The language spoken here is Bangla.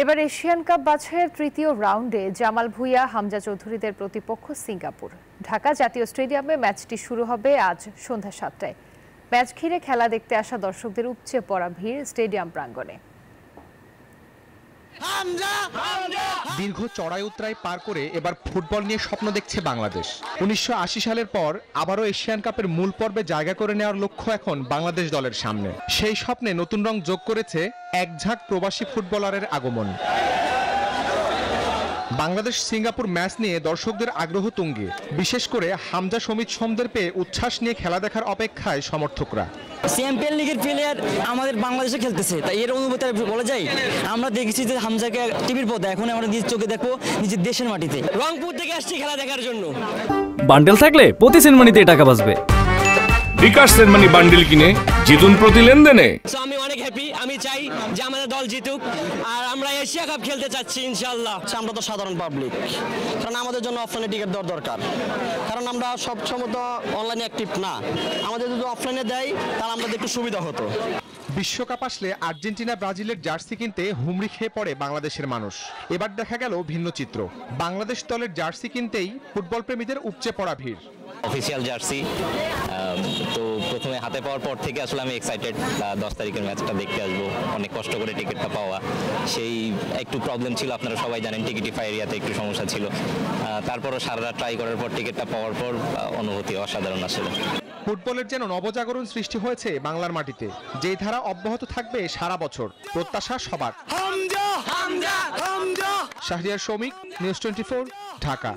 এবার এশিয়ান কাপ বাছাইয়ের তৃতীয় রাউন্ডে জামাল ভুঁইয়া হামজা চৌধুরীদের প্রতিপক্ষ সিঙ্গাপুর। ঢাকা জাতীয় স্টেডিয়ামে ম্যাচটি শুরু হবে আজ সন্ধ্যা ৭টায়। ম্যাচ ঘিরে খেলা দেখতে আসা দর্শকদের উপচে পড়া ভিড় স্টেডিয়াম প্রাঙ্গণে। দীর্ঘ চড়াই উতরাই পার করে এবার ফুটবল নিয়ে স্বপ্ন দেখছে বাংলাদেশ। ১৯৮০ সালের পর আবারও এশিয়ান কাপের মূল পর্বে জায়গা করে নেওয়ার লক্ষ্য এখন বাংলাদেশ দলের সামনে। সেই স্বপ্নে নতুন রং যোগ করেছে এক ঝাঁক প্রবাসী ফুটবলারের আগমন। বাংলাদেশ সিঙ্গাপুর ম্যাচ নিয়ে দর্শকদের আগ্রহ তুঙ্গে। বিশেষ করে হামজা সমিত সোমদের পেয়ে উচ্ছ্বাস নিয়ে খেলা দেখার অপেক্ষায় সমর্থকরা। চ্যাম্পিয়ন লিগের প্লেয়ার আমাদের বাংলাদেশে খেলতেছে, তাই এর অনুভূতি বলা যায়। আমরা দেখেছি যে হামজাকে টিভির পর্দায়, এখন আমরা নিজের চোখে দেখবো নিজের দেশের মাটিতে। রংপুর থেকে আসছি খেলা দেখার জন্য। বান্ডেল থাকলে প্রতি সেনমানিতে টাকা বাঁচবে। বিকাশ সেনমানি বান্ডেল কিনে জিতুন প্রতি লেনদেনে। আমি অনেক হ্যাপি, আমি চাই যে আমাদের দল জিতুক, আর আমরা এশিয়া কাপ খেলতে চাচ্ছি ইনশাআল্লাহ। আমরা তো সাধারণ পাবলিক, কারণ আমাদের জন্য অফলাইনে টিকিট দেওয়ার দরকার, কারণ আমরা সব সময় তো অনলাইনে অ্যাক্টিভ না। আমাদের যদি অফলাইনে দেয় তাহলে আমাদের একটু সুবিধা হতো। বিশ্বকাপ আসলে আর্জেন্টিনা ব্রাজিলের জার্সি কিনতে হুমড়ি খেয়ে পড়ে বাংলাদেশের মানুষ। এবার দেখা গেল ভিন্ন চিত্র। বাংলাদেশ দলের জার্সি কিনতেই ফুটবল প্রেমীদের উপচে পড়া ভিড়। অফিসিয়াল জার্সি তো প্রথমে হাতে পাওয়ার পর থেকে আসলে আমি এক্সাইটেড 10 তারিখের ম্যাচটা দেখতে আসবো। অনেক কষ্ট করে টিকিটটা পাওয়া, সেই একটু প্রবলেম ছিল, আপনারা সবাই জানেন টিকিটিফাই এরিয়াতে একটু সমস্যা ছিল। তারপরও সারা রাত ট্রাই করার পর টিকিটটা পাওয়ার পর অনুভূতি অসাধারণ আসলে। ফুটবলের যেন নবজাগরণ সৃষ্টি হয়েছে বাংলার মাটিতে, যেই ধারা অব্যাহত থাকবে সারা বছর। প্রত্যাশা সবার। হামজা হামজা হামজা। শাহরিয়ার শৌমিক, নিউজ 24, ঢাকা।